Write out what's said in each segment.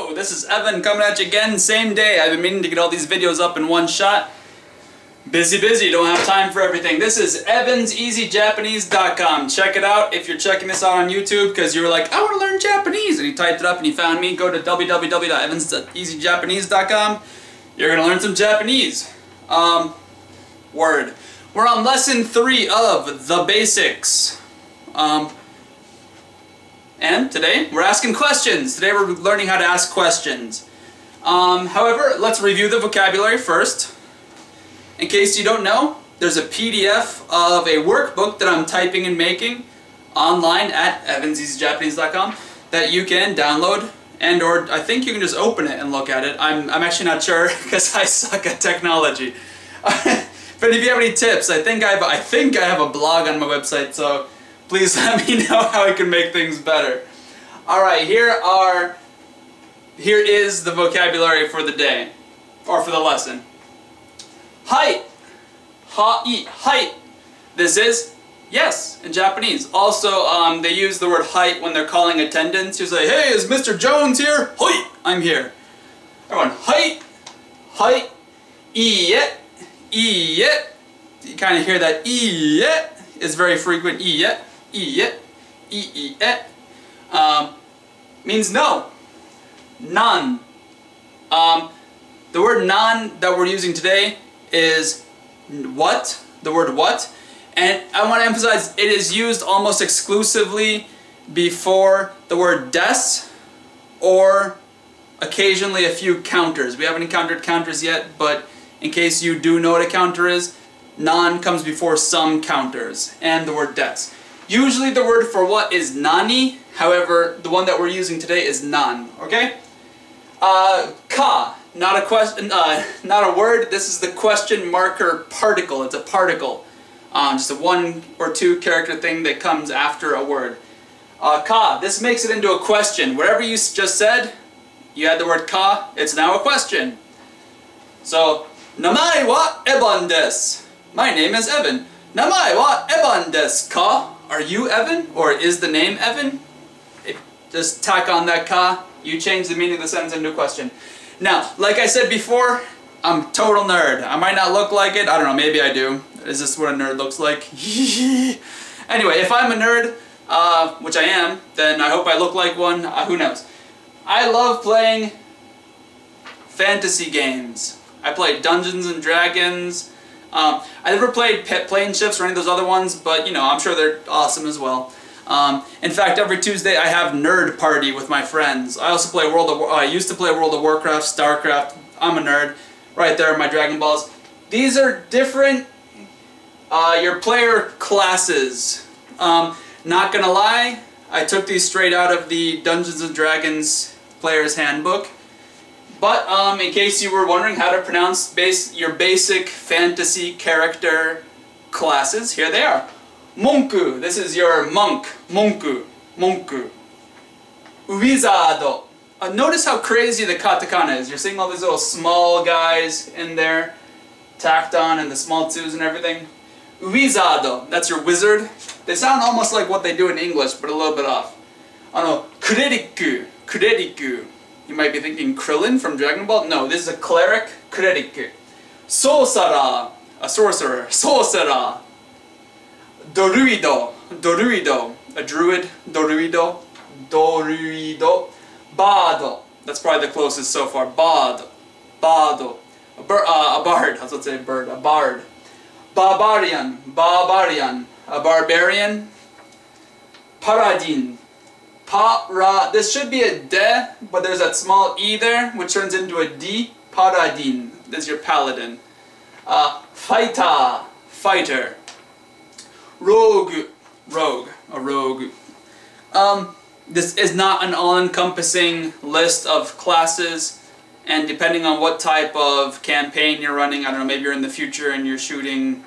Hello, this is Evan coming at you again, same day. I've been meaning to get all these videos up in one shot. Busy, don't have time for everything. This is evanseasyjapanese.com. Check it out if you're checking this out on YouTube because you were like, I want to learn Japanese, and you typed it up and you found me. Go to www.evanseasyjapanese.com. You're going to learn some Japanese. Word. We're on lesson 3 of the basics. And today we're asking questions. Today we're learning how to ask questions. However, let's review the vocabulary first. In case you don't know, there's a PDF of a workbook that I'm typing and making online at evanseasyjapanese.com that you can download and or I think you can just open it and look at it. I'm actually not sure because I suck at technology. But if you have any tips, I think I have a blog on my website, so please let me know how I can make things better. Alright, here is the vocabulary for the day, or for the lesson. Hai, hai, hai. This is yes in Japanese. Also, they use the word hai when they're calling attendance. You say, hey, is Mr. Jones here? Hai, I'm here. Everyone, hai, hai, iie, iie. You kind of hear that iie is very frequent. Iie, iie, iie. Means no. None. The word non that we're using today is what, the word what, and I want to emphasize it is used almost exclusively before the word des or occasionally a few counters. We haven't encountered counters yet, but in case you do know what a counter is, non comes before some counters and the word des. Usually the word for what is nani, however the one that we're using today is nan, okay? Ka. Not a question, not a word. This is the question marker particle. It's a particle, just a 1 or 2 character thing that comes after a word. Ka. This makes it into a question. Whatever you just said, you had the word ka. It's now a question. So, namae wa Evan desu. My name is Evan. Namae wa Evan desu ka? Are you Evan, or is the name Evan? Just tack on that ka. You change the meaning of the sentence into a question. Now, like I said before, I'm a total nerd. I might not look like it. I don't know, maybe I do. Is this what a nerd looks like? Anyway, if I'm a nerd, which I am, then I hope I look like one. Who knows? I love playing fantasy games. I play Dungeons and Dragons. I never played Planeships or any of those other ones, but you know, I'm sure they're awesome as well. In fact, every Tuesday I have Nerd Party with my friends. I also play I used to play World of Warcraft, StarCraft. I'm a nerd. Right there, my Dragon Balls. These are different, your player classes. Not gonna lie, I took these straight out of the Dungeons and Dragons Player's Handbook. But, in case you were wondering how to pronounce your basic fantasy character classes, here they are. Monku, this is your monk. Monku, monku. Wizard. Notice how crazy the katakana is. You're seeing all these little small guys in there, tacked on, and the small twos and everything. Wizard, that's your wizard. They sound almost like what they do in English, but a little bit off. Kureriku, kureriku. You might be thinking Krillin from Dragon Ball. No, this is a cleric, kureriku. Sorcerer, a sorcerer. Sorcerer. Doruido, doruido, a druid, doruido, doruido, bardo, that's probably the closest so far, bardo, bardo, a bard, I was about to say bird, a bard, barbarian, barbarian, a barbarian, paradin, this should be a de, but there's that small e there, which turns into a d, paradin, this is your paladin, fighter, fighter, rogue, rogue, a rogue. This is not an all-encompassing list of classes, and depending on what type of campaign you're running, I don't know, maybe you're in the future and you're shooting,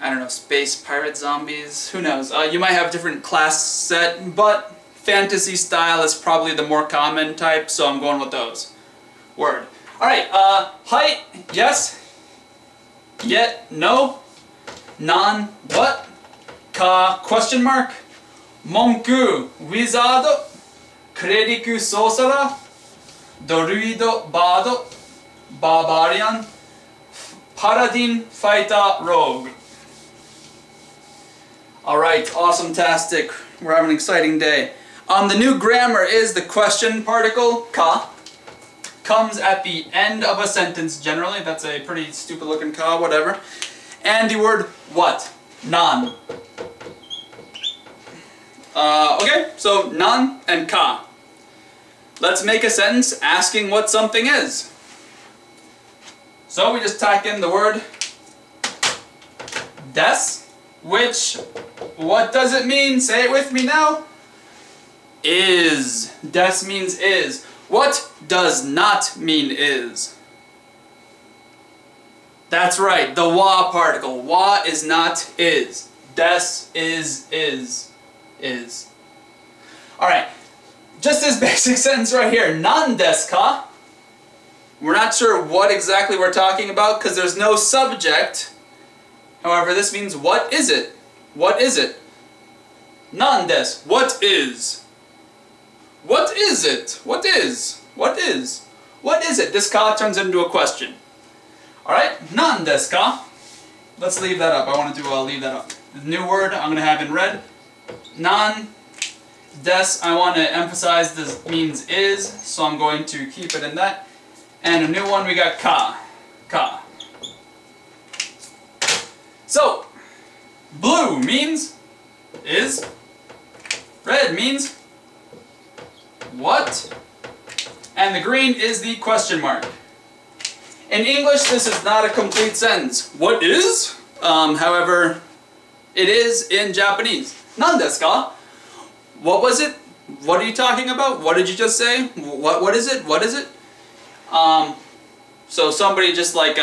I don't know, space pirate zombies, who knows. You might have a different class set, but fantasy style is probably the more common type, so I'm going with those. Word. Alright, height, yes, yet, no, non, what? Ka, question mark? Monku, wizard, kureriku, sorcerer, Druido, Bardo, Barbarian, Paladin, Fighter, Rogue. Alright, awesome-tastic. We're having an exciting day. The new grammar is the question particle, ka. Comes at the end of a sentence generally. That's a pretty stupid looking ka, whatever. And the word what? Nan. Okay, so nan and ka. Let's make a sentence asking what something is. So we just tack in the word des, which, what does it mean? Say it with me now. Is. Des means is. What does not mean is? That's right, the wa particle. Wa is not is. Des is. Alright, just this basic sentence right here. Nan desu ka? We're not sure what exactly we're talking about because there's no subject. However, this means what is it? What is it? Nan desu. What is? What is it? What is? What is? What is it? This ka turns into a question. Alright, nan desu ka? Let's leave that up. I want to leave that up. The new word I'm going to have in red. Nan desu, I want to emphasize this means is, so I'm going to keep it in that. And a new one we got ka. Ka. So, blue means is. Red means what? And the green is the question mark. In English, this is not a complete sentence. What is? However, it is in Japanese. Nan desu ka? What was it? What are you talking about? What did you just say? What is it? What is it? So somebody just like,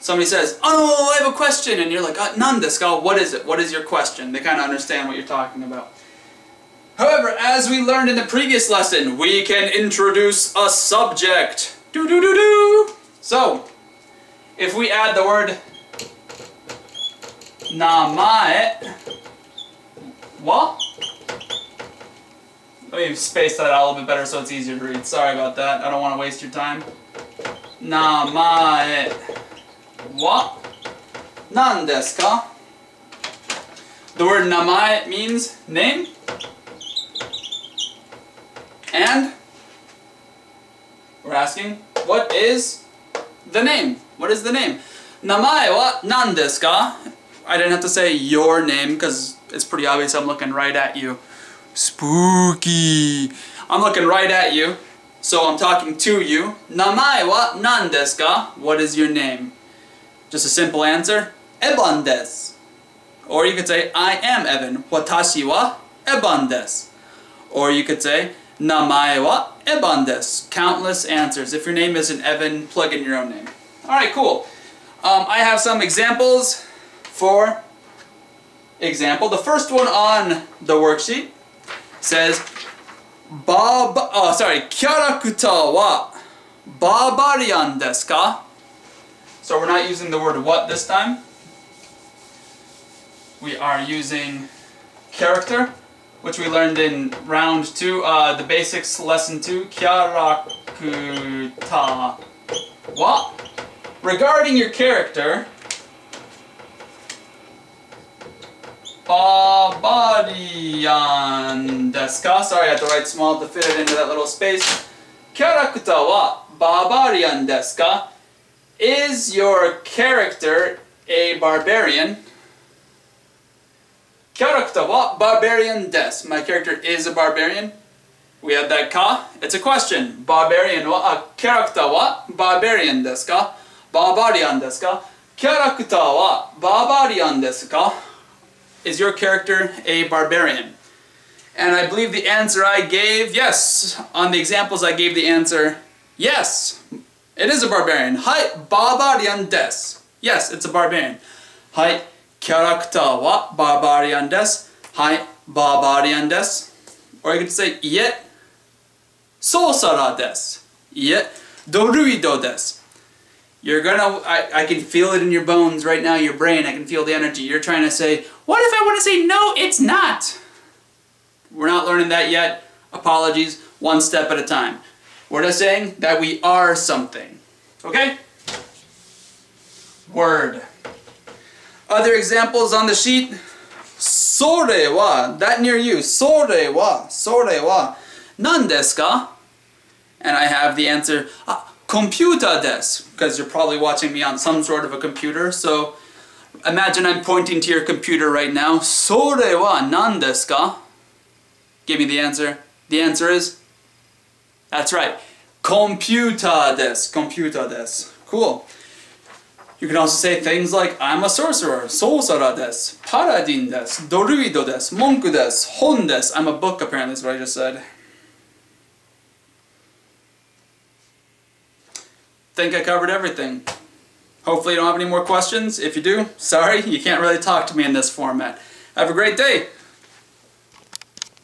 somebody says, oh, I have a question, and you're like, nan desu ka? What is it? What is your question? They kind of understand what you're talking about. However, as we learned in the previous lesson, we can introduce a subject. So, if we add the word namae wa? Let me space that out a little bit better so it's easier to read. Sorry about that. I don't want to waste your time. Namae wa nan desu ka? The word namae means name. And we're asking, what is the name? What is the name? Namae wa nan desu ka? I didn't have to say your name because it's pretty obvious I'm looking right at you. Spooky. I'm looking right at you, so I'm talking to you. Namae wa nan desu ka? What is your name? Just a simple answer. Eban desu. Or you could say, I am Evan. Watashi wa Eban desu. Or you could say, Namae wa Eban desu. Countless answers. If your name isn't Evan, plug in your own name. Alright, cool. I have some examples for example. The first one on the worksheet says, Kyarakta wa barbarian desu ka? So we're not using the word what this time. We are using character, which we learned in round 2, the basics, lesson 2, Kyarakta wa. Regarding your character, barbarian desu ka? Sorry, I had to write small to fit it into that little space. Kyarakta wa barbarian desu ka? Is your character a barbarian? Kyarakta wa barbarian desu. My character is a barbarian. We have that ka. It's a question. Barbarian wa kyarakta wa barbarian desu ka? Barbarian desu ka? Kyarakta wa barbarian desu ka? Is your character a barbarian? And I believe the answer I gave, yes. On the examples I gave the answer, yes. It is a barbarian. Hai, barbarian desu. Yes, it's a barbarian. Hai, kyarakta wa barbarian desu. Hai, barbarian desu. Or you could say, iie, sorcerer desu. Iie, druido desu. You're gonna, I can feel it in your bones right now, your brain, I can feel the energy. You're trying to say, what if I want to say, no, it's not? We're not learning that yet. Apologies, one step at a time. We're just saying that we are something. Okay? Word. Other examples on the sheet. それは, that near you. それは何ですか? And I have the answer, computer desu, because you're probably watching me on some sort of a computer. So imagine I'm pointing to your computer right now. それは何ですか? Give me the answer. The answer is, that's right, computer desu. Computer desu. Cool. You can also say things like, I'm a sorcerer, ソーサラdesu, パラディンdesu, ドルイドdesu, 文句desu, 本desu. I'm a book, apparently, is what I just said. Think I covered everything. Hopefully you don't have any more questions. If you do, sorry, you can't really talk to me in this format. Have a great day.